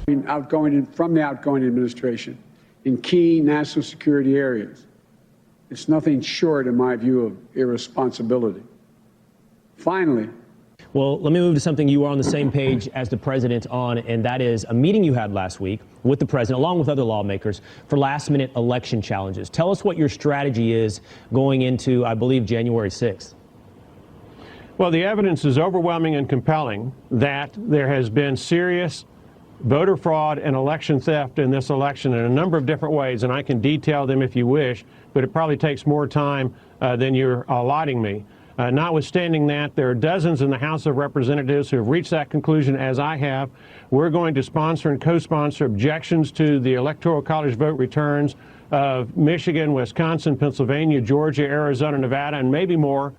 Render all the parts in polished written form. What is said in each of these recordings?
from the outgoing administration in key national security areas. It's nothing short, in my view, of irresponsibility. Finally, well, let me move to something you are on the same page as the president on, and that is a meeting you had last week with the president, along with other lawmakers, for last-minute election challenges. Tell us what your strategy is going into, I believe, January 6th. Well, the evidence is overwhelming and compelling that there has been serious voter fraud and election theft in this election in a number of different ways, and I can detail them if you wish, but it probably takes more time than you're allotting me. Notwithstanding that, there are dozens in the House of Representatives who have reached that conclusion, as I have. We're going to sponsor and co-sponsor objections to the Electoral College vote returns of Michigan, Wisconsin, Pennsylvania, Georgia, Arizona, Nevada, and maybe more.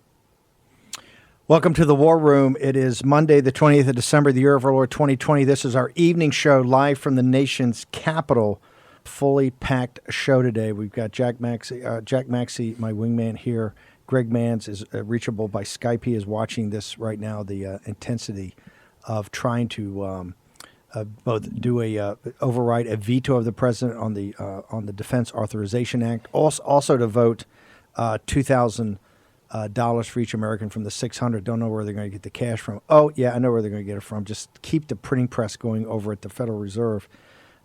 Welcome to the War Room. It is Monday, the 20th of December, the year of our Lord 2020. This is our evening show live from the nation's capital. Fully packed show today. We've got Jack Maxey, my wingman here. Greg Manns is reachable by Skype. He is watching this right now, the intensity of trying to both do override a veto of the president on the Defense Authorization Act, also to vote $2,000 for each American from the $600. Don't know where they're going to get the cash from. Oh, yeah, I know where they're going to get it from. Just keep the printing press going over at the Federal Reserve.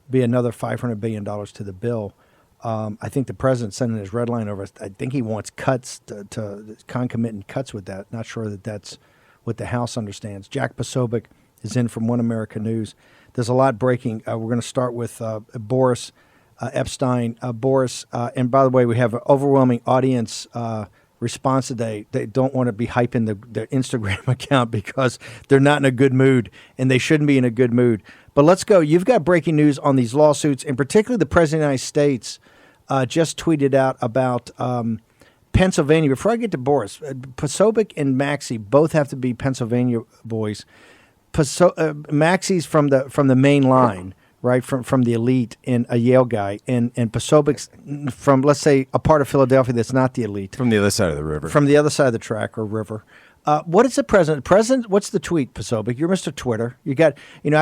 Be another $500 billion to the bill. I think the president's sending his red line over. I think he wants cuts to concomitant cuts with that. Not sure that that's what the House understands. Jack Posobiec is in from One America News. There's a lot breaking. We're going to start with Boris Epshteyn. Boris, and by the way, we have an overwhelming audience response today. They don't want to be hyping their Instagram account because they're not in a good mood, and they shouldn't be in a good mood. But let's go. You've got breaking news on these lawsuits, and particularly the President of the United States just tweeted out about Pennsylvania. Before I get to Boris, Posobiec and Maxey both have to be Pennsylvania boys. Maxey's from the main line, right, from the elite, and a Yale guy, and Posobiec's from, let's say, a part of Philadelphia that's not the elite. From the other side of the river. From the other side of the track or river. What is the president? President, what's the tweet, Posobiec? You're Mr. Twitter. I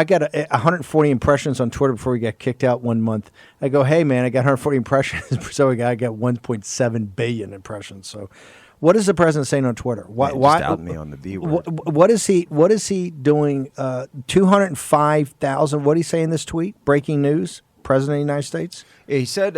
got 140 impressions on Twitter before we got kicked out 1 month. I go, hey, man, I got 140 impressions. Posobiec, I got 1.7 billion impressions. So what is the president saying on Twitter? Why just out me on the V word. What is he doing? 205,000. What did he say in this tweet? Breaking news. President of the United States? He said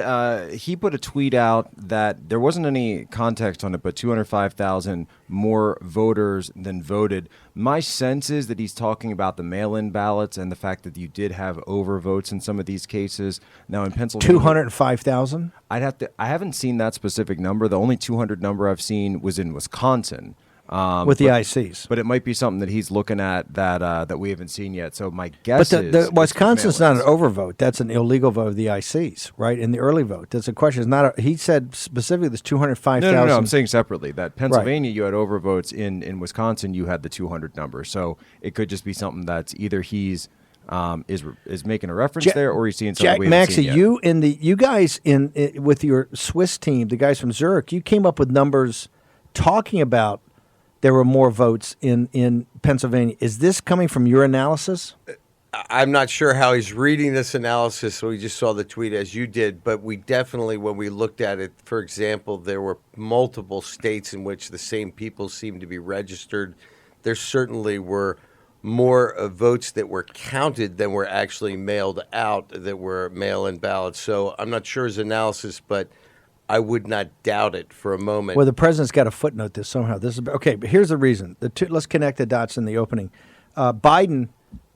he put a tweet out that there wasn't any context on it, but 205,000 more voters than voted. My sense is that he's talking about the mail-in ballots and the fact that you did have overvotes in some of these cases. Now in Pennsylvania, 205,000? I haven't seen that specific number. The only 200 number I've seen was in Wisconsin. With the ICs. But it might be something that he's looking at that we haven't seen yet. So my guess is... But Wisconsin's not an overvote. That's an illegal vote of the ICs, right? In the early vote. That's a question. It's not he said specifically there's 205,000. No, I'm saying separately. That Pennsylvania, right. You had overvotes. In Wisconsin, you had the 200 number. So it could just be something that's either he's... is making a reference there, or he's seeing something we haven't seen yet. You guys with your Swiss team, the guys from Zurich, you came up with numbers talking about there were more votes in Pennsylvania. Is this coming from your analysis? I'm not sure how he's reading this analysis, so we just saw the tweet as you did, but we definitely, when we looked at it, for example, there were multiple states in which the same people seemed to be registered. There certainly were more votes that were counted than were actually mailed out that were mail-in ballots. So I'm not sure his analysis, but I would not doubt it for a moment. Well, the president's got to footnote this somehow. Okay, but here's the reason. Let's connect the dots in the opening. Biden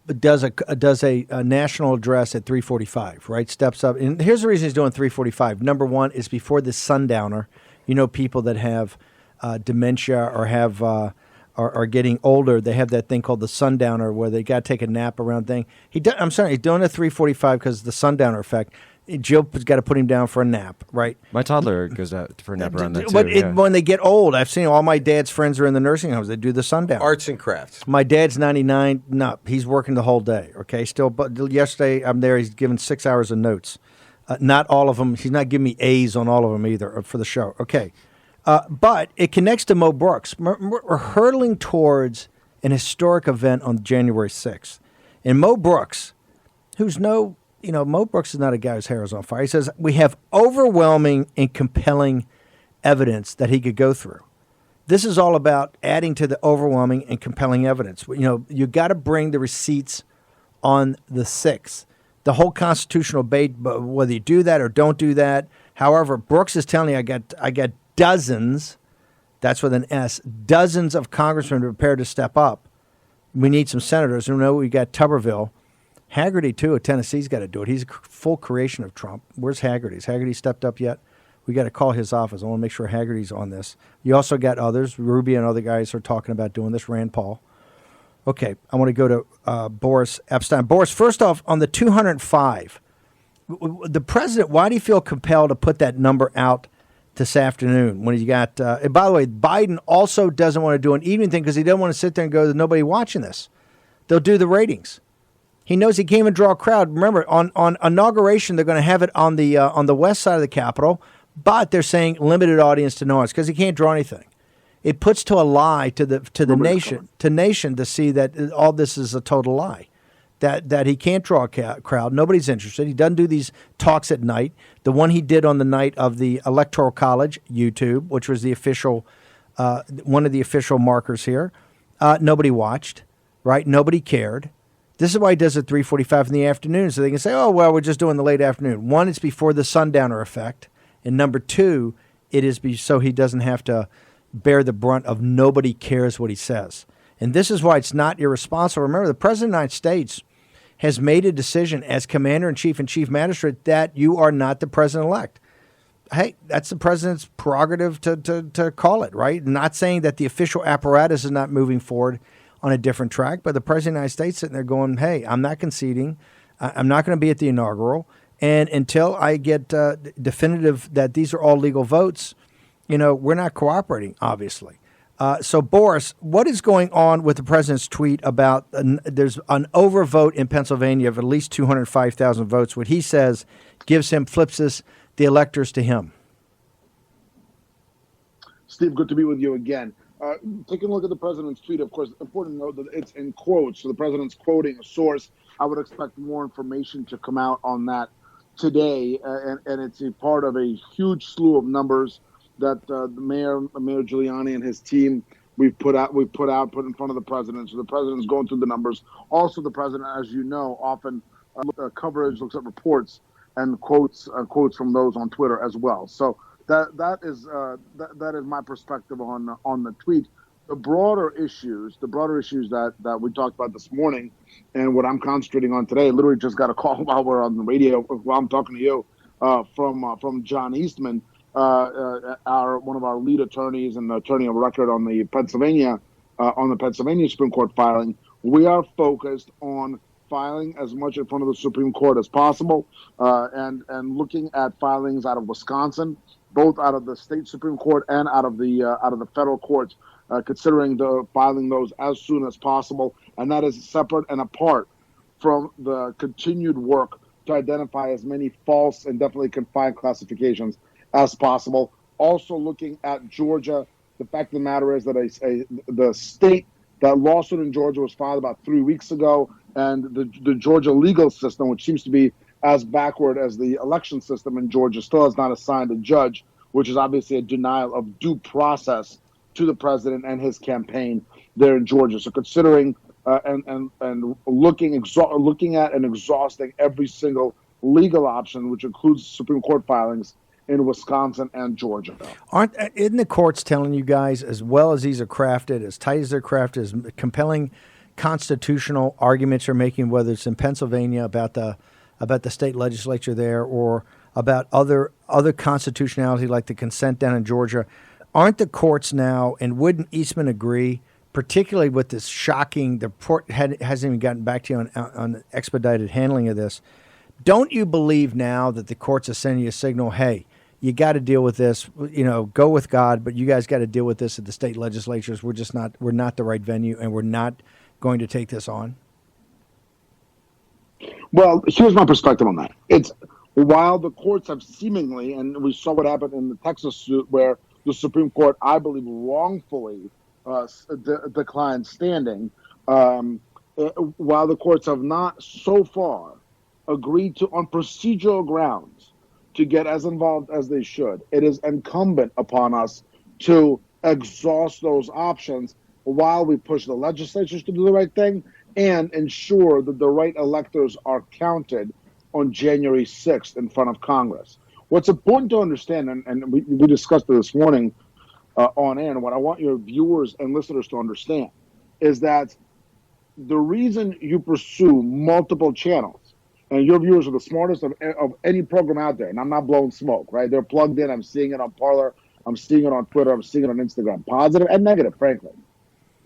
does a national address at 3:45, right? Steps up. And here's the reason he's doing 3:45. Number one is before the sundowner. You know, people that have dementia or have are getting older, they have that thing called the sundowner where they got to take a nap around thing. He's doing it at 3:45 because of the sundowner effect. Jill's got to put him down for a nap, right? My toddler goes out for a nap around that too. But when they get old, I've seen all my dad's friends are in the nursing homes. They do the sundown. Arts and crafts. My dad's 99. No, he's working the whole day, okay? Still, but yesterday I'm there. He's given 6 hours of notes. Not all of them. He's not giving me A's on all of them either for the show. Okay. But it connects to Mo Brooks. We're hurtling towards an historic event on January 6th. And Mo Brooks who's Mo Brooks is not a guy whose hair is on fire. He says, we have overwhelming and compelling evidence that he could go through. This is all about adding to the overwhelming and compelling evidence. You got to bring the receipts on the 6th. The whole constitutional debate, whether you do that or don't do that. However, Brooks is telling you, I got dozens, that's with an S, dozens of congressmen prepared to step up. We need some senators. We got Tuberville. Haggerty, too, of Tennessee's got to do it. He's a full creation of Trump. Where's Haggerty? Has Haggerty stepped up yet? We got to call his office. I want to make sure Haggerty's on this. You also got others. Ruby and other guys are talking about doing this. Rand Paul. Okay, I want to go to Boris Epshteyn. Boris, first off, on the 205, the president, why do you feel compelled to put that number out this afternoon when you got, and by the way, Biden also doesn't want to do an evening thing because he doesn't want to sit there and go, there's nobody watching this. They'll do the ratings. He knows he can't even draw a crowd. Remember, on inauguration, they're going to have it on the west side of the Capitol, but they're saying limited audience to noise because he can't draw anything. It puts to a lie to the nation to see that all this is a total lie, that he can't draw a crowd. Nobody's interested. He doesn't do these talks at night. The one he did on the night of the Electoral College, YouTube, which was the official one of the official markers here, nobody watched, right? Nobody cared. This is why he does it 3:45 in the afternoon, so they can say, oh, well, we're just doing the late afternoon. One, it's before the sundowner effect. And number two, it is so he doesn't have to bear the brunt of nobody cares what he says. And this is why it's not irresponsible. Remember, the President of the United States has made a decision as Commander-in-Chief and Chief Magistrate that you are not the President-elect. Hey, that's the President's prerogative to call it, right? Not saying that the official apparatus is not moving forward on a different track, but the President of the United States sitting there going, hey, I'm not conceding. I'm not going to be at the inaugural. And until I get definitive that these are all legal votes, we're not cooperating, obviously. So, Boris, what is going on with the president's tweet about there's an overvote in Pennsylvania of at least 205,000 votes, what he says flips the electors to him? Steve, good to be with you again. Taking a look at the president's tweet, of course, important to note that it's in quotes, so the president's quoting a source. I would expect more information to come out on that today, and it's a part of a huge slew of numbers that Mayor Giuliani and his team put in front of the president. So the president's going through the numbers. Also, the president, as you know, often coverage looks at reports and quotes from those on Twitter as well. So that is my perspective on the tweet. The broader issues that we talked about this morning, and what I'm concentrating on today. Literally just got a call while we're on the radio, while I'm talking to you, from John Eastman, one of our lead attorneys and the attorney of record on the Pennsylvania Supreme Court filing. We are focused on filing as much in front of the Supreme Court as possible, and looking at filings out of Wisconsin, both out of the state Supreme Court and out of the federal courts. Considering filing those as soon as possible, and that is separate and apart from the continued work to identify as many false and definitely confined classifications as possible. Also looking at Georgia, the fact of the matter is that that lawsuit in Georgia was filed about 3 weeks ago, and the Georgia legal system, which seems to be as backward as the election system in Georgia, still has not assigned a judge, which is obviously a denial of due process to the president and his campaign there in Georgia. So considering and looking at and exhausting every single legal option, which includes Supreme Court filings in Wisconsin and Georgia. Isn't the courts telling you guys, as well as these are crafted, as tight as they're crafted, as compelling constitutional arguments are making, whether it's in Pennsylvania about the state legislature there or about other constitutionality like the consent down in Georgia, aren't the courts now, and wouldn't Eastman agree, particularly with this shocking, the report hasn't even gotten back to you on expedited handling of this, don't you believe now that the courts are sending you a signal, hey, you got to deal with this, go with God, but you guys got to deal with this at the state legislatures. We're not the right venue, and we're not going to take this on? Well, here's my perspective on that. It's while the courts have seemingly, and we saw what happened in the Texas suit where the Supreme Court, I believe, wrongfully declined standing. While the courts have not so far agreed to on procedural grounds to get as involved as they should, it is incumbent upon us to exhaust those options while we push the legislatures to do the right thing and ensure that the right electors are counted on January 6th in front of Congress. What's important to understand, and we discussed it this morning on air, and what I want your viewers and listeners to understand is that the reason you pursue multiple channels, and your viewers are the smartest of any program out there, and I'm not blowing smoke, right? They're plugged in. I'm seeing it on Parler. I'm seeing it on Twitter. I'm seeing it on Instagram, positive and negative, frankly.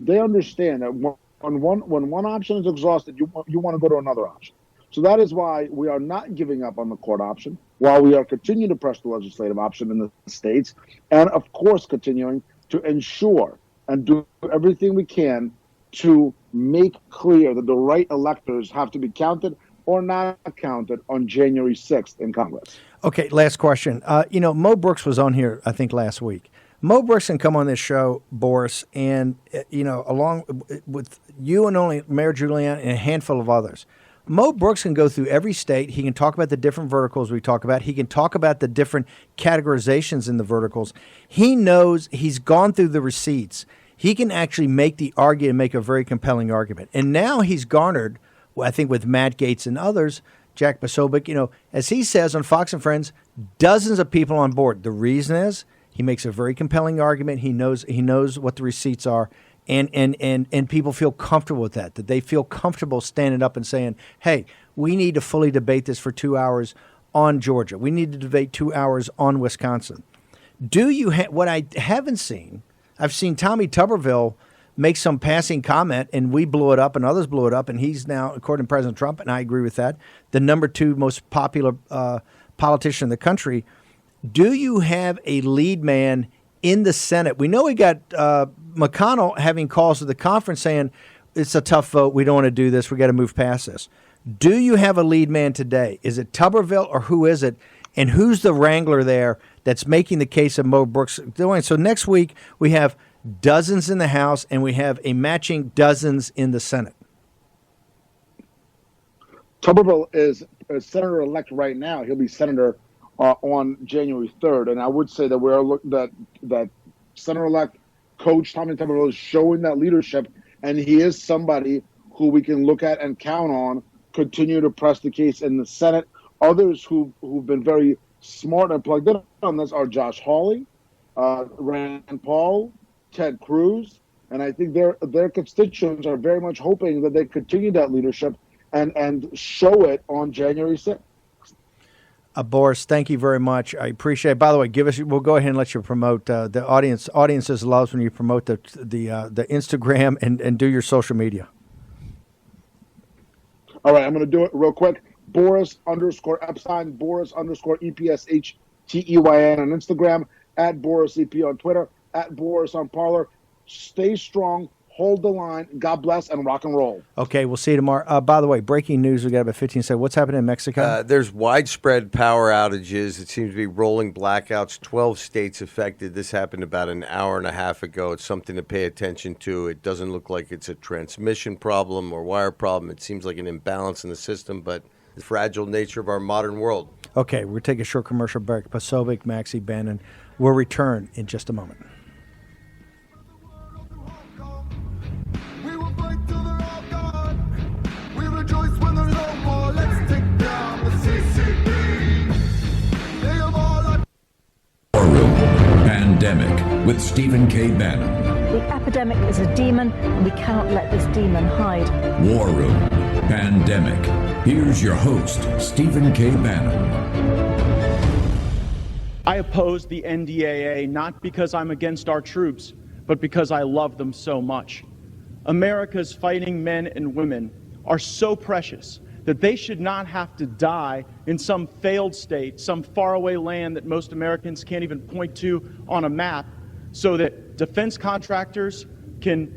They understand that when one option is exhausted, you want to go to another option. So that is why we are not giving up on the court option, while we are continuing to press the legislative option in the states, and of course continuing to ensure and do everything we can to make clear that the right electors have to be counted or not counted on January 6th in Congress. Okay, last question. Mo Brooks was on here, I think, last week. Mo Brooks can come on this show, Boris, and, along with you and only Mayor Giuliani and a handful of others. Mo Brooks can go through every state. He can talk about the different verticals we talk about. He can talk about the different categorizations in the verticals. He knows, he's gone through the receipts. He can actually make the argument, make a very compelling argument. And now he's garnered, I think with Matt Gaetz and others, Jack Posobiec, as he says on Fox and Friends, dozens of people on board. The reason is he makes a very compelling argument. He knows what the receipts are. And people feel comfortable with that they feel comfortable standing up and saying, hey, we need to fully debate this for 2 hours on Georgia. We need to debate 2 hours on Wisconsin. What I haven't seen, I've seen Tommy Tuberville make some passing comment, and we blew it up and others blew it up, and he's now, according to President Trump, and I agree with that, the number 2 most popular politician in the country. Do you have a lead man in the Senate? We know we got McConnell having calls to the conference saying it's a tough vote. We don't want to do this. We got to move past this. Do you have a lead man today? Is it Tuberville or who is it? And who's the wrangler there that's making the case of Mo Brooks doing? So next week we have dozens in the House and we have a matching dozens in the Senate. Tuberville is a senator-elect right now. He'll be senator on January 3rd, and I would say that that Senator-elect Coach Tommy Tuberville is showing that leadership, and he is somebody who we can look at and count on continue to press the case in the Senate. Others who've been very smart and plugged in on this are Josh Hawley, Rand Paul, Ted Cruz, and I think their constituents are very much hoping that they continue that leadership and show it on January 6th. Boris, thank you very much. I appreciate it. By the way, we'll go ahead and let you promote the audiences loves when you promote the Instagram and do your social media. All right, I'm going to do it real quick. Boris_Epshteyn, Boris_EPSHTEYN on Instagram, at Boris EP on Twitter, at Boris on Parler. Stay strong. Hold the line. God bless and rock and roll. Okay, we'll see you tomorrow. By the way, breaking news. We got about 15 seconds. What's happening in Mexico? There's widespread power outages. It seems to be rolling blackouts. 12 states affected. This happened about an hour and a half ago. It's something to pay attention to. It doesn't look like it's a transmission problem or wire problem. It seems like an imbalance in the system, but the fragile nature of our modern world. Okay, we'll take a short commercial break. Posobiec, Maxie, Bannon. We'll return in just a moment. Pandemic with Stephen K. Bannon. The epidemic is a demon, and we cannot let this demon hide. War Room. Pandemic. Here's your host, Stephen K. Bannon. I oppose the NDAA not because I'm against our troops, but because I love them so much. America's fighting men and women are so precious that they should not have to die in some failed state, some faraway land that most Americans can't even point to on a map, so that defense contractors can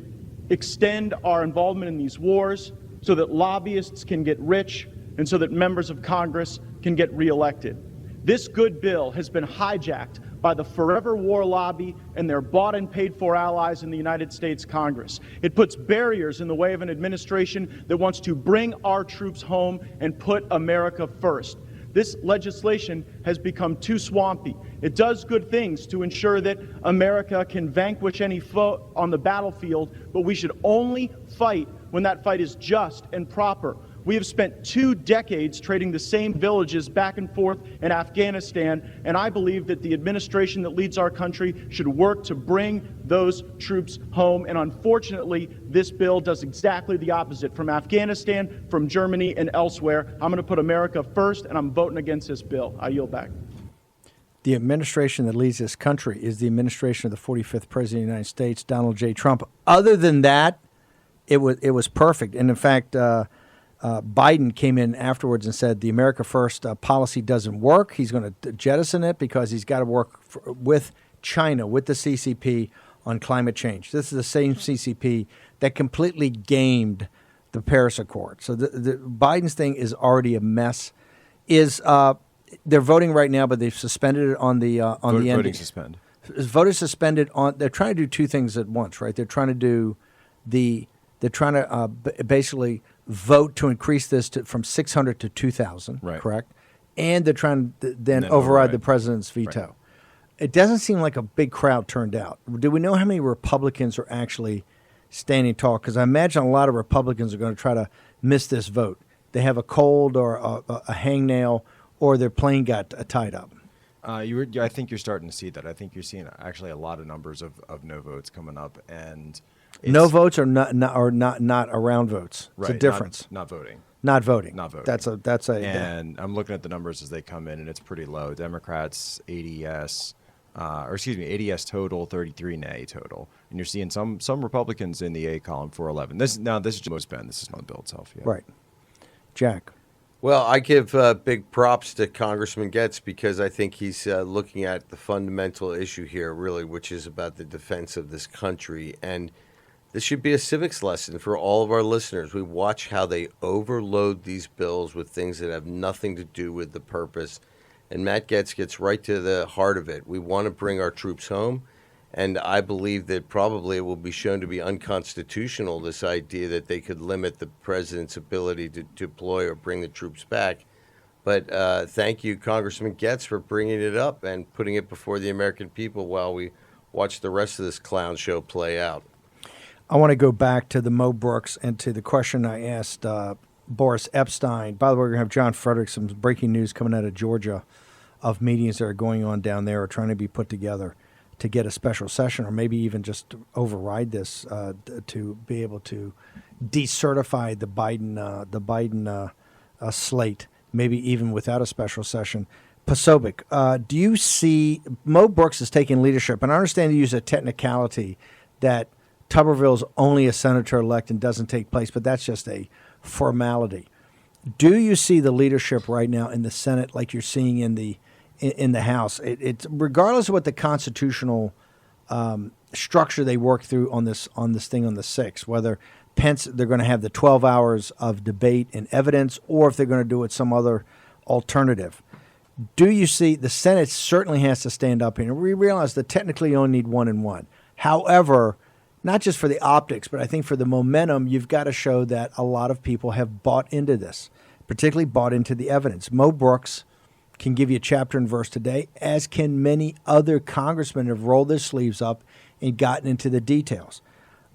extend our involvement in these wars, so that lobbyists can get rich, and so that members of Congress can get reelected. This good bill has been hijacked by the forever war lobby and their bought and paid for allies in the United States Congress. It puts barriers in the way of an administration that wants to bring our troops home and put America first. This legislation has become too swampy. It does good things to ensure that America can vanquish any foe on the battlefield, but we should only fight when that fight is just and proper. We have spent 2 decades trading the same villages back and forth in Afghanistan, and I believe that the administration that leads our country should work to bring those troops home. And unfortunately, this bill does exactly the opposite. From Afghanistan, from Germany, and elsewhere, I'm going to put America first, and I'm voting against this bill. I yield back. The administration that leads this country is the administration of the 45th President of the United States, Donald J. Trump. Other than that, it was perfect. And in fact, Biden came in afterwards and said the America First policy doesn't work. He's going to jettison it because he's got to work with China, with the CCP on climate change. This is the same CCP that completely gamed the Paris Accord. So the Biden's thing is already a mess. They're voting right now, but they've suspended it on the voting suspend. Voting suspended on. They're trying to do 2 things at once, right? They're trying to do basically vote to increase this from 600 to 2,000, right. Correct? And they're trying to then override the president's veto. Right. It doesn't seem like a big crowd turned out. Do we know how many Republicans are actually standing tall? Because I imagine a lot of Republicans are going to try to miss this vote. They have a cold or a hangnail, or their plane got tied up. I think you're starting to see that. I think you're seeing actually a lot of numbers of no votes coming up, and no votes or not around votes. Right, it's a difference. Not voting. Not voting. Not voting. That's a. And I'm looking at the numbers as they come in, and it's pretty low. Democrats 80 yes, 80 yes total, 33 nay total, and you're seeing some Republicans in the yay column 411. This is just most Ben. This is not the bill itself. Yeah. Right. Jack. Well, I give big props to Congressman Getz because I think he's looking at the fundamental issue here, really, which is about the defense of this country. And this should be a civics lesson for all of our listeners. We watch how they overload these bills with things that have nothing to do with the purpose. And Matt Getz gets right to the heart of it. We want to bring our troops home. And I believe that probably it will be shown to be unconstitutional, this idea that they could limit the president's ability to deploy or bring the troops back. But thank you, Congressman Getz, for bringing it up and putting it before the American people while we watch the rest of this clown show play out. I want to go back to the Mo Brooks and to the question I asked Boris Epshteyn. By the way, we're going to have John Fredericks, some breaking news coming out of Georgia of meetings that are going on down there or trying to be put together to get a special session or maybe even just to override this to be able to decertify the Biden slate, maybe even without a special session. Posobiec, do you see Mo Brooks is taking leadership? And I understand you use a technicality that Tuberville's only a senator-elect and doesn't take place, but that's just a formality. Do you see the leadership right now in the Senate like you're seeing in the House? It's regardless of what the constitutional structure they work through on this thing on the 6th, whether Pence they're going to have the 12 hours of debate and evidence, or if they're going to do it some other alternative. Do you see the Senate certainly has to stand up here? And we realize that technically you only need 1 and 1. However, not just for the optics, but I think for the momentum, you've got to show that a lot of people have bought into this, particularly bought into the evidence. Mo Brooks can give you a chapter and verse today, as can many other congressmen who have rolled their sleeves up and gotten into the details.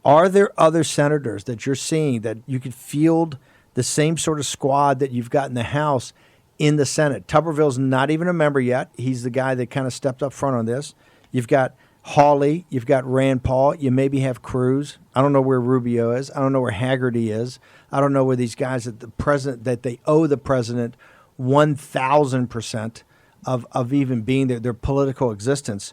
Are there other senators that you're seeing that you could field the same sort of squad that you've got in the House in the Senate? Tuberville's not even a member yet. He's the guy that kind of stepped up front on this. You've got Hawley, you've got Rand Paul, you maybe have Cruz. I don't know where Rubio is. I don't know where Haggerty is. I don't know where these guys that they owe the president 1,000% of even being their political existence.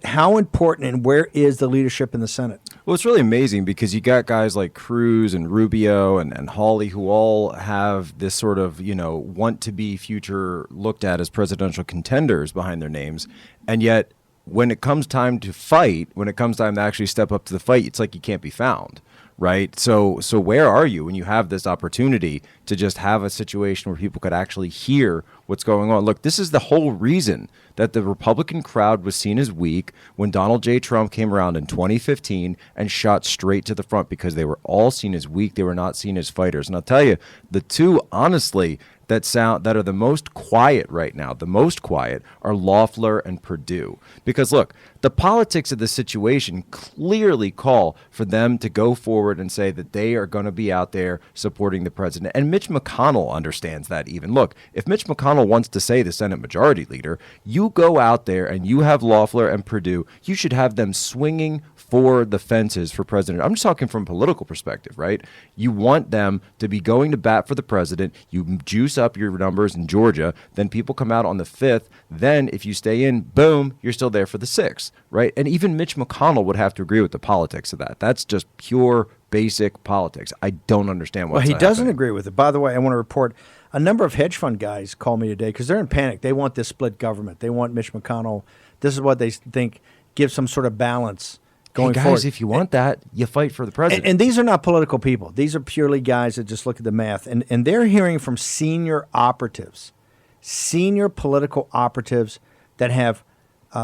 How important and where is the leadership in the Senate? Well, it's really amazing because you got guys like Cruz and Rubio and Hawley who all have this sort of, want to be future looked at as presidential contenders behind their names. And yet when it comes time to fight, when it comes time to actually step up to the fight, it's like you can't be found. right? So where are you when you have this opportunity to just have a situation where people could actually hear what's going on? Look, this is the whole reason that the Republican crowd was seen as weak when Donald J. Trump came around in 2015 and shot straight to the front, because they were all seen as weak. They were not seen as fighters. And I'll tell you, the two, honestly, that are the most quiet right now, the most quiet, are Loeffler and Perdue. Because look, the politics of the situation clearly call for them to go forward and say that they are going to be out there supporting the president. And Mitch McConnell understands that even. Look, if Mitch McConnell wants to say the Senate Majority Leader, you go out there and you have Loeffler and Perdue, you should have them swinging for the fences for president. I'm just talking from a political perspective, right? You want them to be going to bat for the president. You juice up your numbers in Georgia. Then people come out on the 5th. Then if you stay in, boom, you're still there for the 6th, right? And even Mitch McConnell would have to agree with the politics of that. That's just pure basic politics. I don't understand why. Well, he doesn't agree with it. By the way, I want to report a number of hedge fund guys call me today because they're in panic. They want this split government. They want Mitch McConnell. This is what they think gives some sort of balance going guys, forward. If you want that, you fight for the president. And these are not political people. These are purely guys that just look at the math. And they're hearing from senior operatives, senior political operatives that have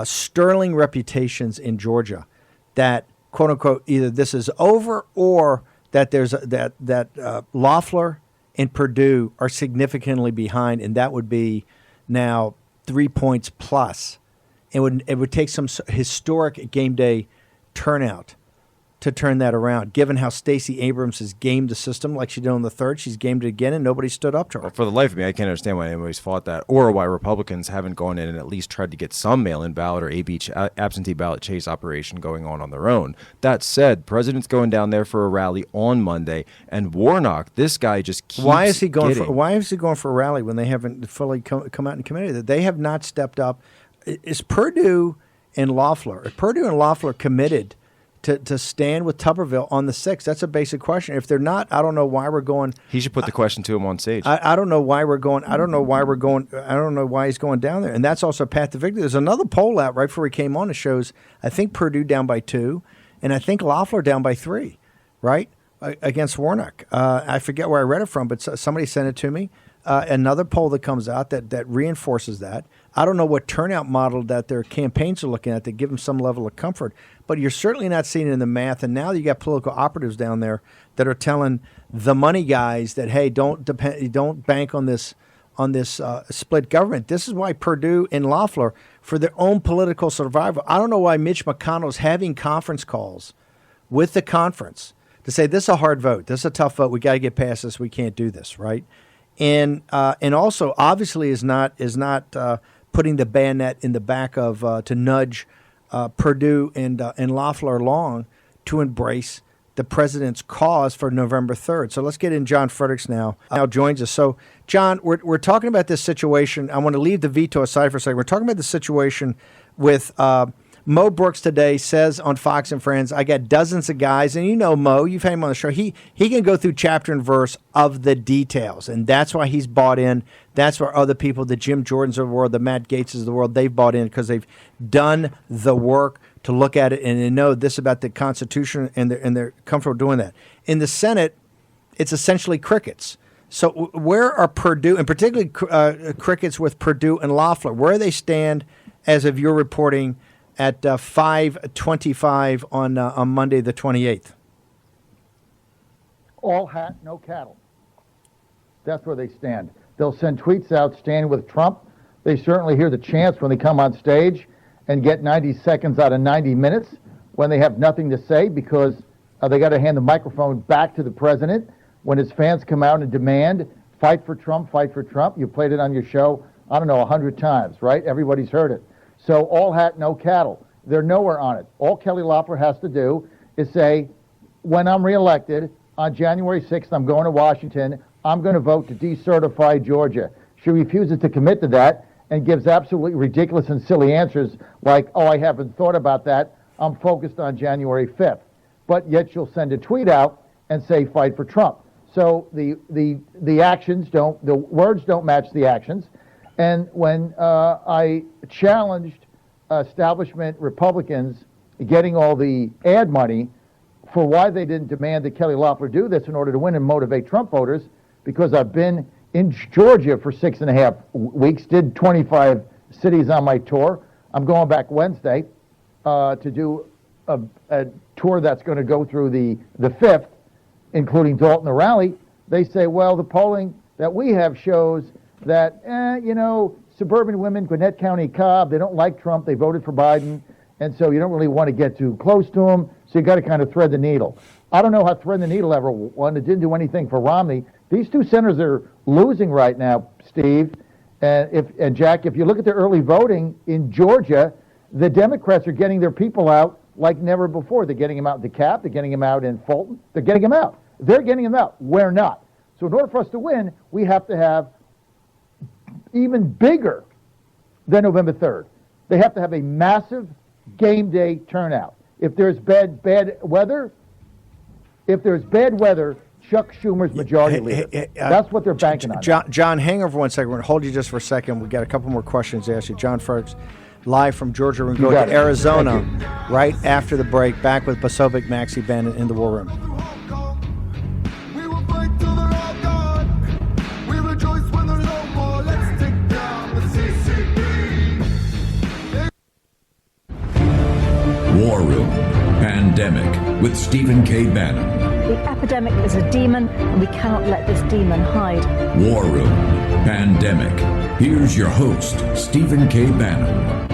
sterling reputations in Georgia, that, quote unquote, either this is over or that there's that Loeffler and Perdue are significantly behind, and that would be now 3 points plus. It would take some historic game day turnout to turn that around, given how Stacey Abrams has gamed the system like she did on the 3rd. She's gamed it again, and nobody stood up to her. For the life of me, I can't understand why anybody's fought that, or why Republicans haven't gone in and at least tried to get some mail-in ballot or absentee ballot chase operation going on their own. That said, President's going down there for a rally on Monday, and Warnock, this guy just keeps Why is he going for a rally when they haven't fully come out and committed that they have not stepped up? Is Perdue and Loeffler committed to stand with Tuberville on the 6th? That's a basic question. If they're not, I don't know why we're going. He should put the question to him on stage. I don't know why we're going. I don't know why he's going down there. And that's also path to victory. There's another poll out right before he came on that shows, I think, Perdue down by 2, and I think Loeffler down by 3, right, against Warnock. I forget where I read it from, but somebody sent it to me. Another poll that comes out that reinforces that. I don't know what turnout model that their campaigns are looking at to give them some level of comfort, but you're certainly not seeing it in the math. And now you got political operatives down there that are telling the money guys that, hey, don't bank on this split government. This is why Perdue and Loeffler, for their own political survival. I don't know why Mitch McConnell's having conference calls with the conference to say this is a hard vote, this is a tough vote, we got to get past this, we can't do this, right? And also obviously is not putting the bayonet in the back of to nudge Perdue and Loeffler along to embrace the president's cause for November 3rd. So let's get in John Fredericks now joins us. So John, we're talking about this situation. I want to leave the veto aside for a second. We're talking about the situation with Mo Brooks today says on Fox and Friends, I got dozens of guys, and you know Mo, you've had him on the show. He can go through chapter and verse of the details, and that's why he's bought in. That's why other people, the Jim Jordans of the world, the Matt Gaetzes of the world, they've bought in because they've done the work to look at it and they know this about the Constitution, and they're comfortable doing that. In the Senate, it's essentially crickets. So where are Perdue, and particularly crickets with Perdue and Loeffler, where they stand as of your reporting at 5:25 on Monday the 28th? All hat, no cattle. That's where they stand. They'll send tweets out standing with Trump. They certainly hear the chants when they come on stage and get 90 seconds out of 90 minutes when they have nothing to say because they got to hand the microphone back to the president. When his fans come out and demand, fight for Trump, fight for Trump. You played it on your show, I don't know, 100 times, right? Everybody's heard it. So all hat, no cattle. They're nowhere on it. All Kelly Loeffler has to do is say, when I'm reelected on January 6th, I'm going to Washington. I'm going to vote to decertify Georgia. She refuses to commit to that and gives absolutely ridiculous and silly answers like, oh, I haven't thought about that. I'm focused on January 5th. But yet she'll send a tweet out and say, fight for Trump. So the actions don't, the words don't match the actions. And when I challenged establishment Republicans getting all the ad money for why they didn't demand that Kelly Loeffler do this in order to win and motivate Trump voters, because I've been in Georgia for 6.5 weeks, did 25 cities on my tour. I'm going back Wednesday to do a tour that's going to go through the 5th, including Dalton, the rally. They say, well, the polling that we have shows that, suburban women, Gwinnett County, Cobb, they don't like Trump. They voted for Biden. And so you don't really want to get too close to him. So you got to kind of thread the needle. I don't know how thread the needle ever won. It didn't do anything for Romney. These two senators are losing right now, Steve. And Jack, if you look at the early voting in Georgia, the Democrats are getting their people out like never before. They're getting them out in DeKalb. They're getting them out in Fulton. They're getting them out. They're getting them out. We're not. So in order for us to win, we have to have even bigger than November 3rd. They have to have a massive game day turnout. If there's bad weather, Chuck Schumer's majority leader. That's what they're banking on. John, hang over 1 second. We're going to hold you just for a second. We've got a couple more questions to ask you. John Fredericks, live from Georgia. We're going to go to Arizona right after the break. Back with Posobiec, Maxie, Bannon in the War Room. War Room Pandemic with Stephen K. Bannon. The epidemic is a demon, and we cannot let this demon hide. War Room Pandemic. Here's your host, Stephen K. Bannon.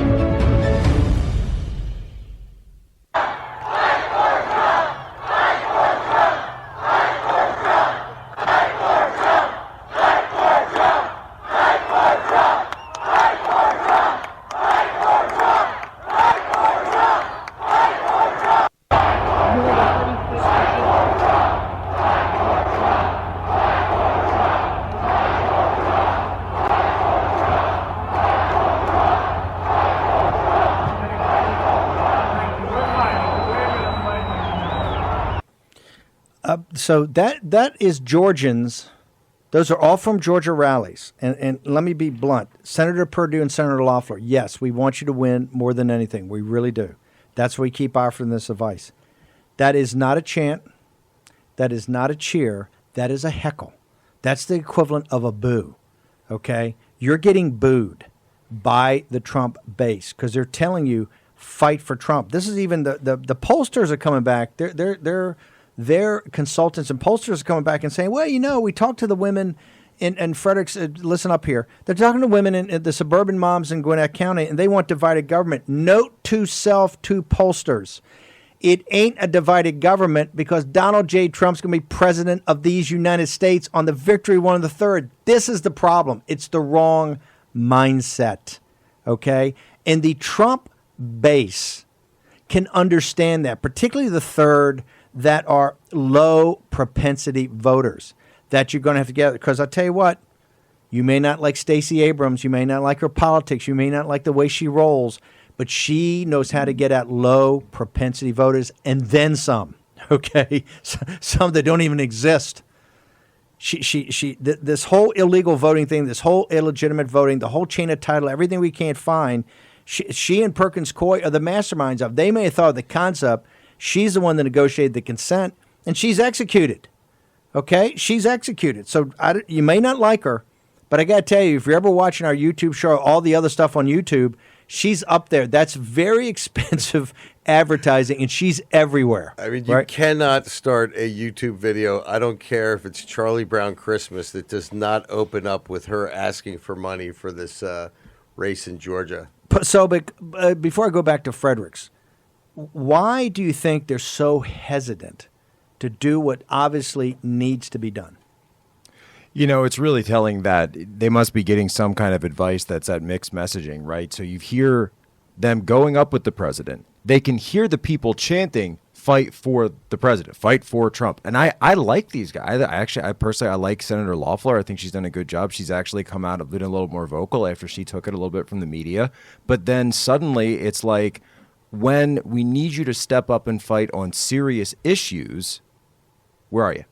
So that is Georgians. Those are all from Georgia rallies. And let me be blunt. Senator Perdue and Senator Loeffler, yes, we want you to win more than anything. We really do. That's why we keep offering this advice. That is not a chant. That is not a cheer. That is a heckle. That's the equivalent of a boo. Okay? You're getting booed by the Trump base because they're telling you, fight for Trump. This is even the pollsters are coming back. Their consultants and pollsters are coming back and saying, well, we talked to the women in Fredericks. Listen up here. They're talking to women in the suburban moms in Gwinnett County, and they want divided government. Note to self, to pollsters. It ain't a divided government because Donald J. Trump's going to be president of these United States on the victory one of the third. This is the problem. It's the wrong mindset. Okay? And the Trump base can understand that, particularly the third that are low propensity voters that you're going to have to get. Because I'll tell you what, you may not like Stacey Abrams. You may not like her politics. You may not like the way she rolls. But she knows how to get at low propensity voters and then some, okay? Some that don't even exist. This whole illegal voting thing, this whole illegitimate voting, the whole chain of title, everything we can't find, she and Perkins Coie are the masterminds of. They may have thought of the concept. She's the one that negotiated the consent, and she's executed. Okay? She's executed. So you may not like her, but I got to tell you, if you're ever watching our YouTube show, all the other stuff on YouTube, she's up there. That's very expensive advertising, and she's everywhere. I mean, you cannot start a YouTube video, I don't care if it's Charlie Brown Christmas, that does not open up with her asking for money for this race in Georgia. So, before I go back to Fredericks, why do you think they're so hesitant to do what obviously needs to be done? It's really telling that they must be getting some kind of advice that's at mixed messaging, right? So you hear them going up with the president. They can hear the people chanting, fight for the president, fight for Trump. And I like these guys. I personally like Senator Loeffler. I think she's done a good job. She's actually come out a little more vocal after she took it a little bit from the media. But then suddenly it's like, when we need you to step up and fight on serious issues, where are you?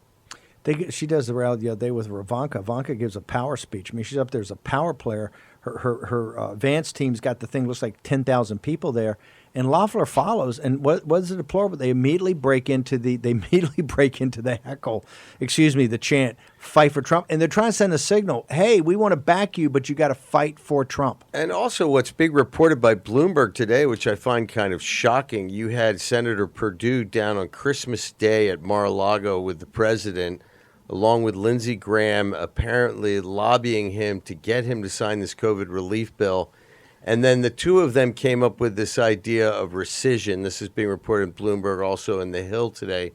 She does the rally the other day with Ivanka. Ivanka gives a power speech. I mean, she's up there as a power player. Her Vance team's got the thing, looks like 10,000 people there. And Loeffler follows, and what is it deplorable? They immediately break into the heckle, the chant, fight for Trump. And they're trying to send a signal, hey, we want to back you, but you got to fight for Trump. And also what's being reported by Bloomberg today, which I find kind of shocking, you had Senator Perdue down on Christmas Day at Mar-a-Lago with the president, along with Lindsey Graham, apparently lobbying him to get him to sign this COVID relief bill. And then the two of them came up with this idea of rescission. This is being reported in Bloomberg, also in The Hill today.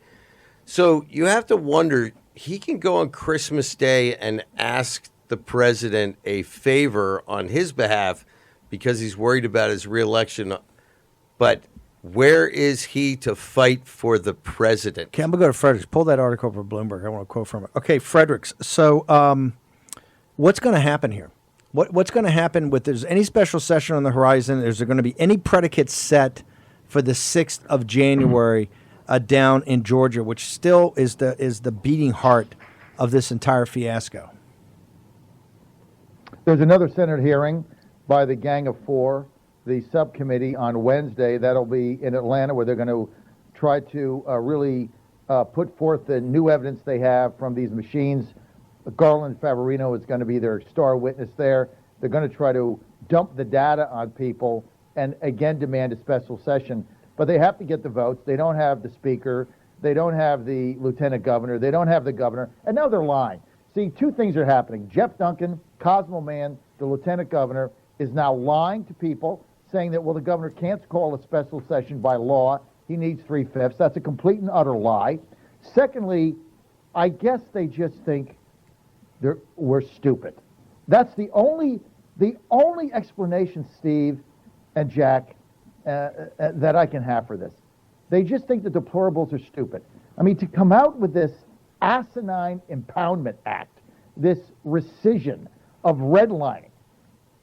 So you have to wonder, he can go on Christmas Day and ask the president a favor on his behalf because he's worried about his reelection. But where is he to fight for the president? Okay, I'm going to go to Fredericks. Pull that article for Bloomberg. I want to quote from it. Okay, Fredericks. So what's going to happen here? What's going to happen with there's any special session on the horizon? Is there going to be any predicates set for the 6th of January down in Georgia, which still is the beating heart of this entire fiasco? There's another Senate hearing by the Gang of Four, the subcommittee on Wednesday. That'll be in Atlanta, where they're going to try to really put forth the new evidence they have from these machines. Garland Favorino is going to be their star witness there. They're going to try to dump the data on people and again demand a special session. But they have to get the votes. They don't have the speaker. They don't have the lieutenant governor. They don't have the governor. And now they're lying. See, two things are happening. Jeff Duncan, Cosmo Man, the lieutenant governor, is now lying to people, saying that, well, the governor can't call a special session by law. He needs 3/5. That's a complete and utter lie. Secondly, I guess they just think we're stupid. That's the only explanation, Steve and Jack, that I can have for this. They just think the deplorables are stupid. I mean, to come out with this asinine impoundment act, this rescission of redlining,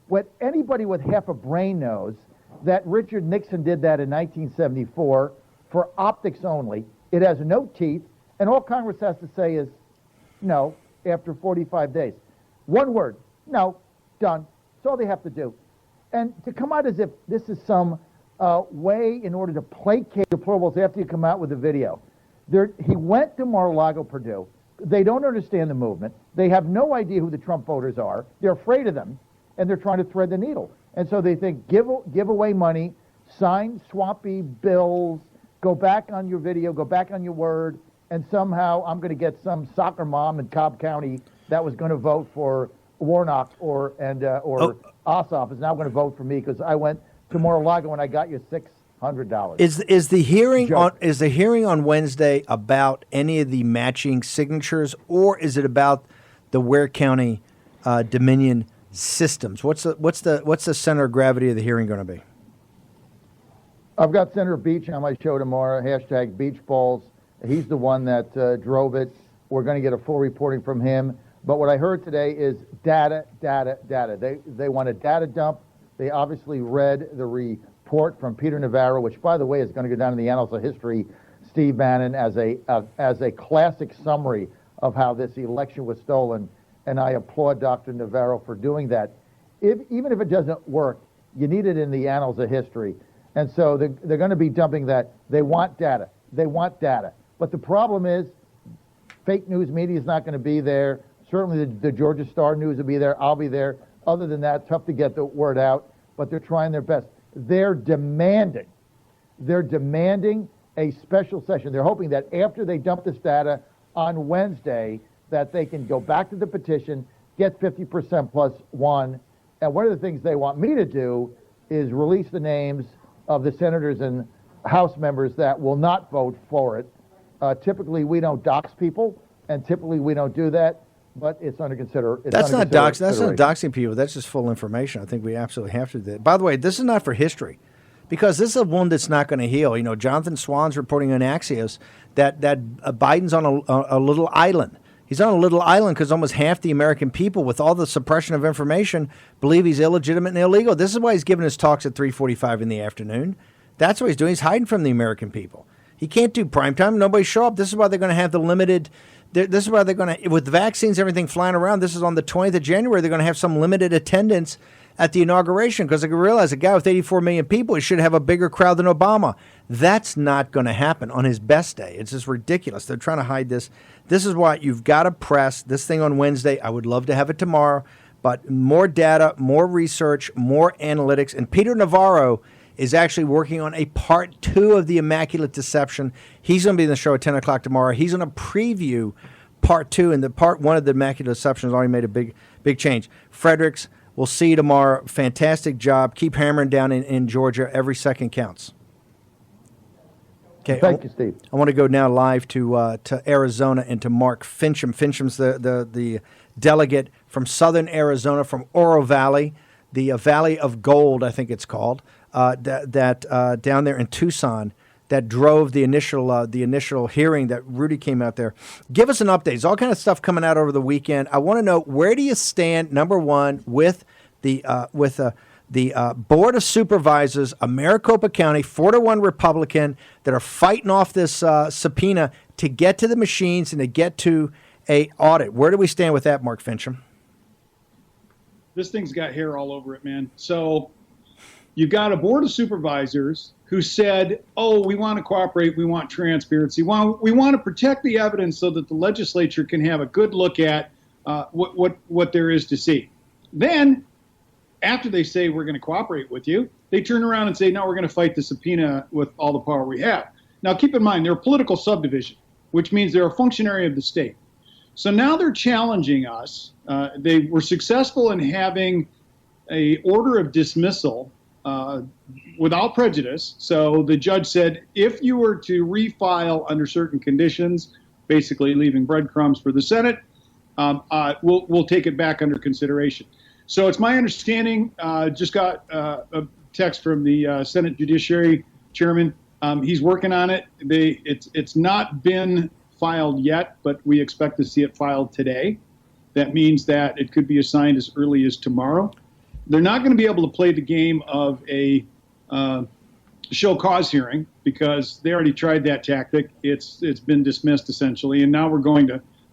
what anybody with half a brain knows that Richard Nixon did that in 1974 for optics only. It has no teeth, and all Congress has to say is no. After 45 days. One word, no, done. That's all they have to do. And to come out as if this is some way in order to placate deplorables after you come out with a video. He went to Mar-a-Lago, Purdue. They don't understand the movement. They have no idea who the Trump voters are. They're afraid of them, and they're trying to thread the needle. And so they think, give away money, sign swampy bills, go back on your video, go back on your word, and somehow I'm going to get some soccer mom in Cobb County that was going to vote for Warnock or Ossoff is now going to vote for me because I went to Mar-a-Lago and I got you $600. Is the hearing on Wednesday about any of the matching signatures, or is it about the Ware County Dominion systems? What's the center of gravity of the hearing going to be? I've got Senator Beach on my show tomorrow. #BeachBalls. He's the one that drove it. We're going to get a full reporting from him. But what I heard today is data. They want a data dump. They obviously read the report from Peter Navarro, which, by the way, is going to go down in the annals of history, Steve Bannon, as a classic summary of how this election was stolen. And I applaud Dr. Navarro for doing that. Even if it doesn't work, you need it in the annals of history. And so they're going to be dumping that. They want data. But the problem is fake news media is not going to be there. Certainly the Georgia Star News will be there. I'll be there. Other than that, tough to get the word out, but they're trying their best. They're demanding a special session. They're hoping that after they dump this data on Wednesday, that they can go back to the petition, get 50% plus one. And one of the things they want me to do is release the names of the senators and House members that will not vote for it. Typically, we don't dox people, and typically we don't do that. But it's under consideration. That's not doxing people. That's just full information. I think we absolutely have to do that. By the way, this is not for history, because this is a wound that's not going to heal. You know, Jonathan Swan's reporting on Axios that Biden's on a little island. He's on a little island because almost half the American people, with all the suppression of information, believe he's illegitimate and illegal. This is why he's giving his talks at 3:45 in the afternoon. That's what he's doing. He's hiding from the American people. He can't do prime time. Nobody show up. This is why they're going to have the limited. This is why they're going to, with vaccines, everything flying around. This is on the 20th of January. They're going to have some limited attendance at the inauguration because I realized a guy with 84 million people, he should have a bigger crowd than Obama. That's not going to happen on his best day. It's just ridiculous. They're trying to hide this. This is why you've got to press this thing on Wednesday. I would love to have it tomorrow, but more data, more research, more analytics. And Peter Navarro is actually working on a part 2 of the Immaculate Deception. He's going to be in the show at 10 o'clock tomorrow. He's going to preview part 2, and the part 1 of the Immaculate Deception has already made a big change. Fredericks, we'll see you tomorrow. Fantastic job. Keep hammering down in Georgia. Every second counts. Okay, Thank you, Steve. I want to go now live to Arizona and to Mark Finchem. Finchem's the delegate from southern Arizona, from Oro Valley, the Valley of Gold, I think it's called, that down there in Tucson, that drove the initial hearing that Rudy came out there. Give us an update. There's all kind of stuff coming out over the weekend. I want to know, where do you stand, number one, with the Board of Supervisors of Maricopa County, 4-1 Republican, that are fighting off this subpoena to get to the machines and to get to a audit. Where do we stand with that, Mark Finchem? This thing's got hair all over it, man. So you've got a Board of Supervisors who said, oh, we want to cooperate, we want transparency, we want to protect the evidence so that the legislature can have a good look at what there is to see. Then, after they say we're going to cooperate with you, they turn around and say, no, we're going to fight the subpoena with all the power we have. Now, keep in mind, they're a political subdivision, which means they're a functionary of the state. So now they're challenging us. They were successful in having a order of dismissal without prejudice. So the judge said, if you were to refile under certain conditions, basically leaving breadcrumbs for the Senate, we'll take it back under consideration. So it's my understanding, just got a text from the Senate Judiciary Chairman. He's working on it. It's not been filed yet, but we expect to see it filed today. That means that it could be assigned as early as tomorrow. They're not going to be able to play the game of a show cause hearing because they already tried that tactic. It's been dismissed essentially, and now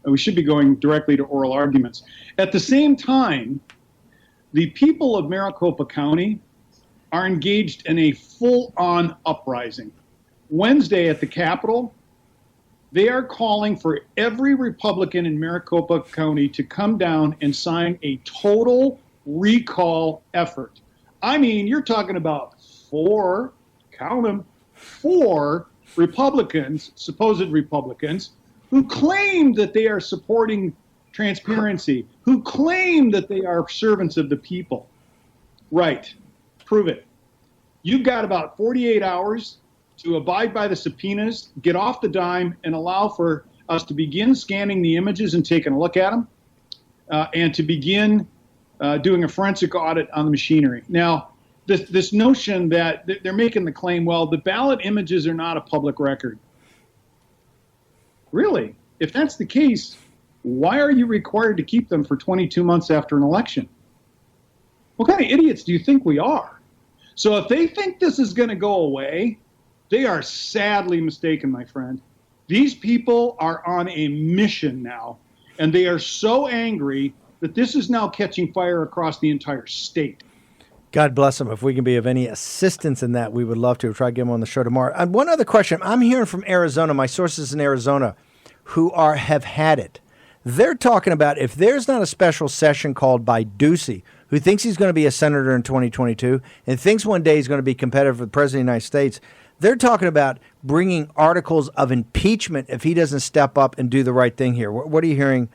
we should be going directly to oral arguments. At the same time, the people of Maricopa County are engaged in a full-on uprising. Wednesday at the Capitol, they are calling for every Republican in Maricopa County to come down and sign a total recall effort. I mean, you're talking about 4 Republicans, supposed Republicans, who claim that they are supporting transparency, who claim that they are servants of the people. Right. Prove it. You've got about 48 hours to abide by the subpoenas, get off the dime, and allow for us to begin scanning the images and taking a look at them, and to begin doing a forensic audit on the machinery. Now, this notion that they're making the claim, well, the ballot images are not a public record. Really? If that's the case, why are you required to keep them for 22 months after an election? What kind of idiots do you think we are? So if they think this is going to go away, they are sadly mistaken, my friend. These people are on a mission now, and they are so angry that this is now catching fire across the entire state. God bless them. If we can be of any assistance in that, we would love to. We'll try to get them on the show tomorrow. And one other question. I'm hearing from Arizona, my sources in Arizona, who have had it. They're talking about if there's not a special session called by Ducey, who thinks he's going to be a senator in 2022 and thinks one day he's going to be competitive for the president of the United States, they're talking about bringing articles of impeachment if he doesn't step up and do the right thing here. What are you hearing,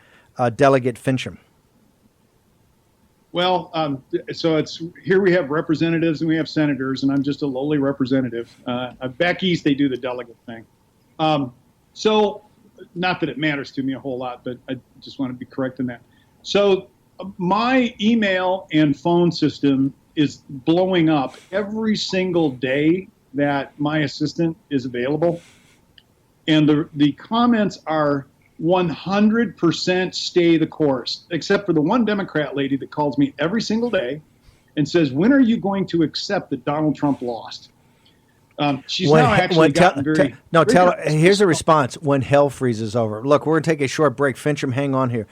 Delegate Finchem? Well, so it's here we have representatives and we have senators, and I'm just a lowly representative. Back east, they do the delegate thing. So not that it matters to me a whole lot, but I just want to be correct in that. So my email and phone system is blowing up every single day that my assistant is available. And the comments are 100% stay the course, except for the one Democrat lady that calls me every single day and says, when are you going to accept that Donald Trump lost? She's now actually gotten very... Tell her, here's a response when hell freezes over. Look, we're going to take a short break. Finchem, hang on here.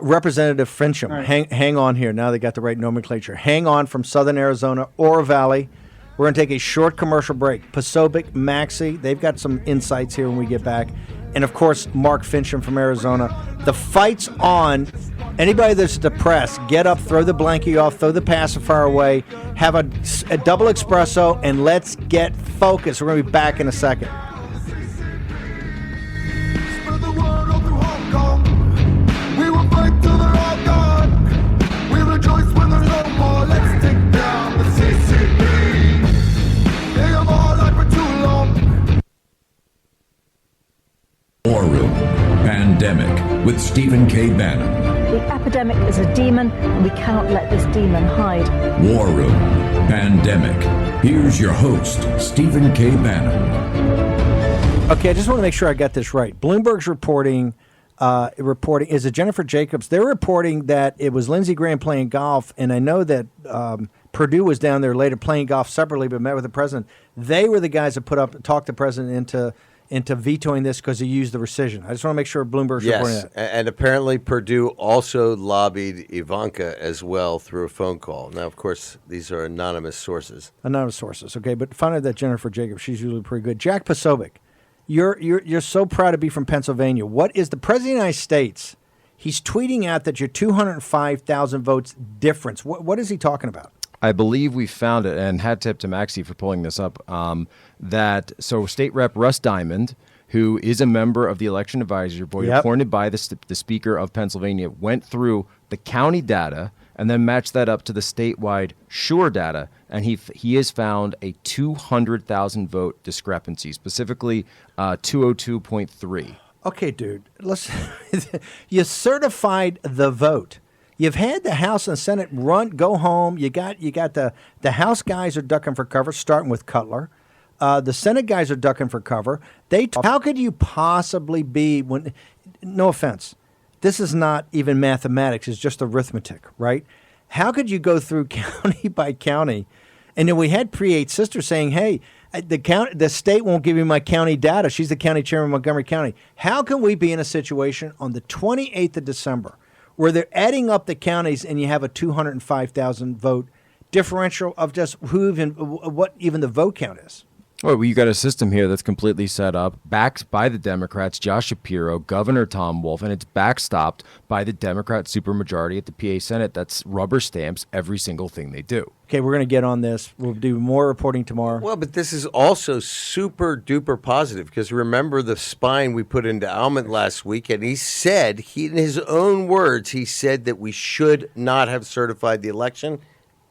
Representative Finchem, Right. hang on here. Now they got the right nomenclature. Hang on from Southern Arizona, Oro Valley. We're going to take a short commercial break. Posobiec, Maxey, they've got some insights here when we get back. And, of course, Mark Finchem from Arizona. The fight's on. Anybody that's depressed, get up, throw the blankie off, throw the pacifier away, have a double espresso, and let's get focused. We're going to be back in a second. War Room Pandemic with Stephen K. Bannon. The epidemic is a demon, and we cannot let this demon hide. War Room Pandemic. Here's your host, Stephen K. Bannon. Okay, I just want to make sure I got this right. Bloomberg's reporting, is it Jennifer Jacobs? They're reporting that it was Lindsey Graham playing golf, and I know that Purdue was down there later playing golf separately, but met with the president. They were the guys that talked the president into vetoing this because he used the rescission. I just want to make sure Bloomberg's reporting that. And apparently Purdue also lobbied Ivanka as well through a phone call. Now, of course, these are anonymous sources. Anonymous sources, okay. But find out that Jennifer Jacobs, she's usually pretty good. Jack Posobiec, you're so proud to be from Pennsylvania. What is the President of the United States? He's tweeting out that you're 205,000 votes difference. What is he talking about? I believe we found it, and hat tip to Maxey for pulling this up, so State Rep Russ Diamond, who is a member of the Election Advisory Board, appointed by the Speaker of Pennsylvania, went through the county data and then matched that up to the statewide SURE data, and he has found a 200,000 vote discrepancy, specifically 202.3. Okay, dude, you certified the vote. You've had the House and the Senate go home. You got the House guys are ducking for cover, starting with Cutler. The Senate guys are ducking for cover. How could you possibly be no offense, this is not even mathematics, it's just arithmetic, right? How could you go through county by county? And then we had Pre-8 Sister saying, hey, the state won't give me my county data. She's the county chairman of Montgomery County. How can we be in a situation on the 28th of December where they're adding up the counties and you have a 205,000 vote differential of just what even the vote count is? Well, you got a system here that's completely set up, backed by the Democrats, Josh Shapiro, Governor Tom Wolf, and it's backstopped by the Democrat supermajority at the PA Senate that's rubber stamps every single thing they do. Okay, we're going to get on this. We'll do more reporting tomorrow. Well, but this is also super duper positive because remember the spine we put into Almond last week, and he said, in his own words, he said that we should not have certified the election.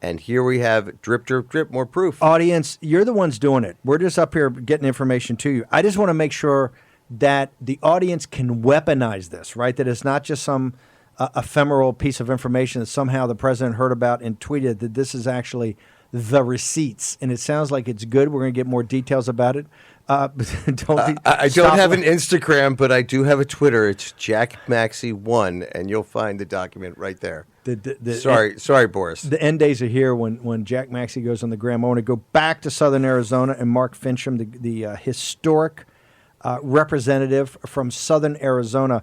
And here we have drip, drip, drip, more proof. Audience, you're the ones doing it. We're just up here getting information to you. I just want to make sure that the audience can weaponize this, right? That it's not just some ephemeral piece of information that somehow the president heard about and tweeted, that this is actually the receipts. And it sounds like it's good. We're going to get more details about it. I don't have an Instagram, but I do have a Twitter. It's JackMaxey1, and you'll find the document right there. Sorry, Boris. The end days are here when Jack Maxey goes on the gram. I want to go back to Southern Arizona and Mark Finchem, the historic representative from Southern Arizona.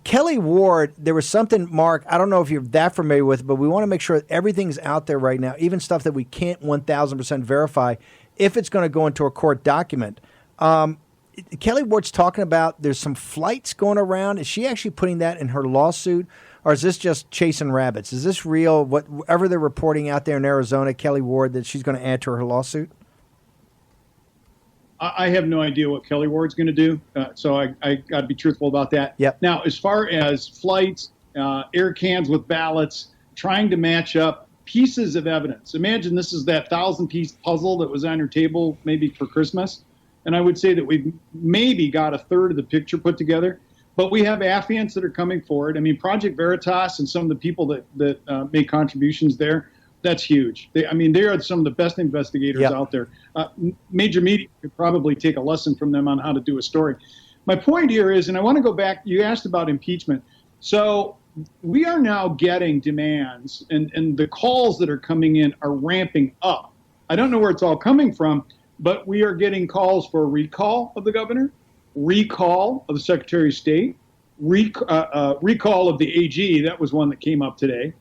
Kelly Ward, there was something, Mark, I don't know if you're that familiar with, but we want to make sure that everything's out there right now, even stuff that we can't 1,000% verify if it's going to go into a court document. Kelly Ward's talking about there's some flights going around. Is she actually putting that in her lawsuit, or is this just chasing rabbits? Is this real, whatever they're reporting out there in Arizona, Kelly Ward, that she's going to add to her lawsuit? I have no idea what Kelly Ward's going to do, so I got to be truthful about that. Yep. Now, as far as flights, air cans with ballots, trying to match up pieces of evidence. Imagine this is that 1,000-piece puzzle that was on your table maybe for Christmas, and I would say that we've maybe got a third of the picture put together. But we have affiants that are coming forward. I mean, Project Veritas and some of the people that make contributions there, that's huge. They are some of the best investigators out there. Major media could probably take a lesson from them on how to do a story. My point here is, and I want to go back, you asked about impeachment. So we are now getting demands, and the calls that are coming in are ramping up. I don't know where it's all coming from, but we are getting calls for recall of the governor, recall of the Secretary of State, recall of the AG. That was one that came up today.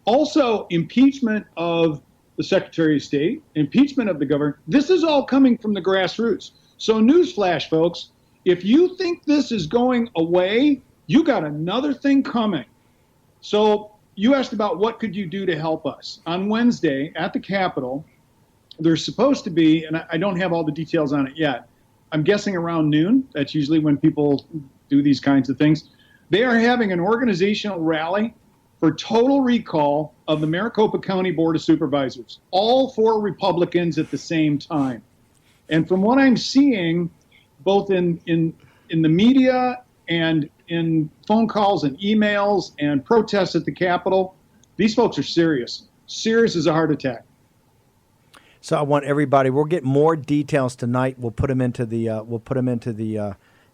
Also, impeachment of the Secretary of State, impeachment of the governor. This is all coming from the grassroots. So newsflash, folks, if you think this is going away, you got another thing coming. So you asked about what could you do to help us. On Wednesday at the Capitol, there's supposed to be, and I don't have all the details on it yet, I'm guessing around noon. That's usually when people do these kinds of things. They are having an organizational rally for total recall of the Maricopa County Board of Supervisors, all 4 Republicans at the same time. And from what I'm seeing, both in the media and in phone calls and emails and protests at the Capitol, these folks are serious. Serious as a heart attack. So I want everybody. We'll get more details tonight. We'll put them into the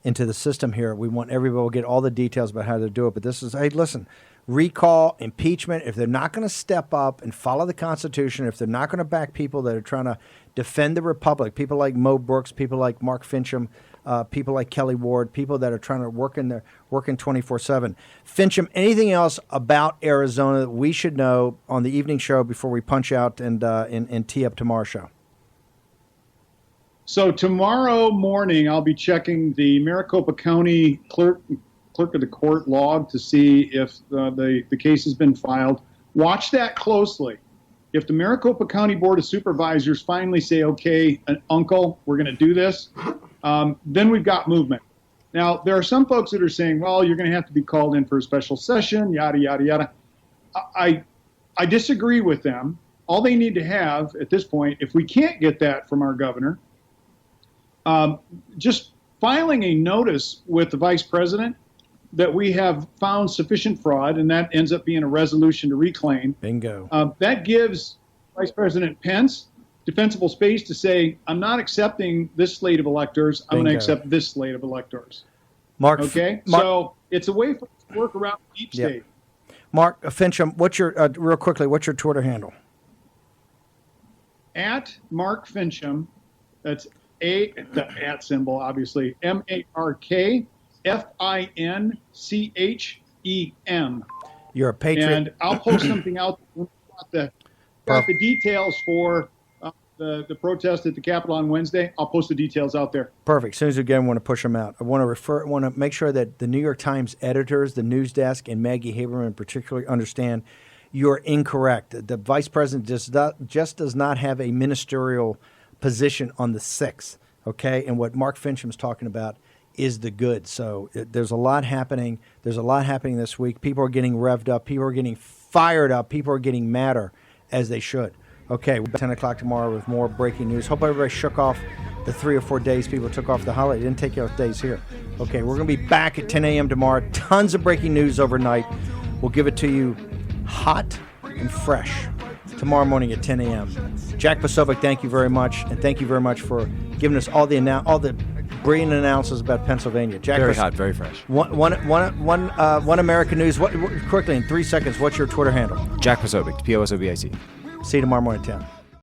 into the system here. We want everybody. We'll get all the details about how to do it. But this is, hey, listen, recall, impeachment. If they're not going to step up and follow the Constitution, if they're not going to back people that are trying to defend the Republic, people like Mo Brooks, people like Mark Finchem, people like Kelly Ward, people that are trying to working 24/7. Finchem, anything else about Arizona that we should know on the evening show before we punch out and tee up tomorrow's show? So tomorrow morning, I'll be checking the Maricopa County clerk of the court log to see if the case has been filed. Watch that closely. If the Maricopa County Board of Supervisors finally say, okay, uncle, we're going to do this, then we've got movement. Now, there are some folks that are saying, well, you're going to have to be called in for a special session, yada, yada, yada. I disagree with them. All they need to have at this point, if we can't get that from our governor, just filing a notice with the vice president that we have found sufficient fraud, and that ends up being a resolution to reclaim. Bingo. That gives Vice President Pence defensible space to say, I'm not accepting this slate of electors. I'm going to accept this slate of electors. Mark. Okay? So it's a way for us to work around the deep state. Mark Finchem, what's your, real quickly, what's your Twitter handle? At Mark Finchem, that's the at symbol, obviously, MarkFinchem. You're a patriot. And I'll post something out. Got the details for the protest at the Capitol on Wednesday. I'll post the details out there. Perfect. As soon as again, I want to push them out. I want to make sure that the New York Times editors, the news desk, and Maggie Haberman particularly understand you're incorrect. The vice president just does not have a ministerial position on the 6th. Okay, and what Mark Finchem's talking about is the good. So there's a lot happening. There's a lot happening this week. People are getting revved up. People are getting fired up. People are getting madder, as they should. Okay, we'll be 10 o'clock tomorrow with more breaking news. Hope everybody shook off the 3 or 4 days people took off the holiday. Didn't take off days here. Okay, we're going to be back at 10 a.m. tomorrow. Tons of breaking news overnight. We'll give it to you hot and fresh tomorrow morning at 10 a.m. Jack Posobiec, thank you very much, and thank you very much for giving us all the brilliant analysis about Pennsylvania. Jack, very hot, very fresh. One American News. Quickly in 3 seconds, what's your Twitter handle? Jack Posobiec, Posobiec. See you tomorrow morning at 10.